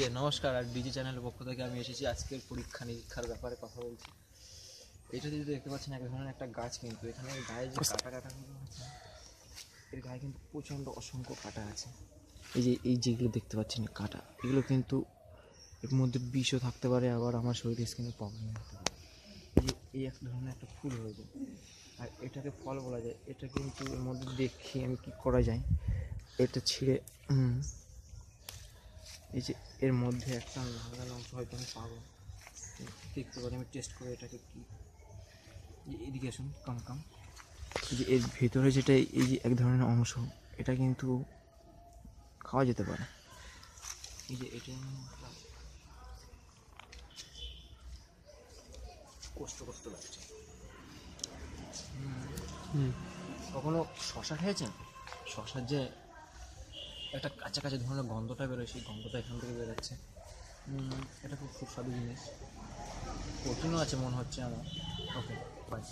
নমস্কার, আর ডিজি চ্যানেলের পক্ষ থেকে আমি এসেছি আজকের পরীক্ষা নিরীক্ষার ব্যাপারে কথা বলছি। এটা যদি দেখতে পাচ্ছেন এক ধরনের একটা গাছ, কিন্তু এখানে গায়ে যে কাটাগুলো আছে, এর গায়ে কিন্তু প্রচণ্ড অসংখ্য কাটা আছে। এই যেগুলো দেখতে পাচ্ছেন কাটা, এগুলো কিন্তু এর মধ্যে বিষও থাকতে পারে, আবার আমার শরীরে স্কিনের প্রবলেম হতে পারে। এই এক ধরনের একটা ফুল হয়ে যায়, আর এটাকে ফল বলা যায়। এটা কিন্তু এর মধ্যে দেখি আমি কি করা যায়, এটা ছিঁড়ে এই যে এর মধ্যে একটা লাল লাল অংশ হয়তো আমি পাবো, দেখতে পারি। আমি টেস্ট করে এটাকে কি এদিকে আসুন, কাম এই যে এর ভেতরে যেটা এই যে এক ধরনের অংশ, এটা কিন্তু খাওয়া যেতে পারে। এই যে এটা কষ্ট লাগছে। কখনো শশা খেয়েছেন? শশার যে একটা কাঁচা কাঁচা ধরনের গন্ধটা বেরোয়, সেই গন্ধটা এখান থেকে বেরোচ্ছে। এটা খুব সুস্বাদু জিনিস, প্রোটিনও আছে মনে হচ্ছে আমার। ওকে, বাই।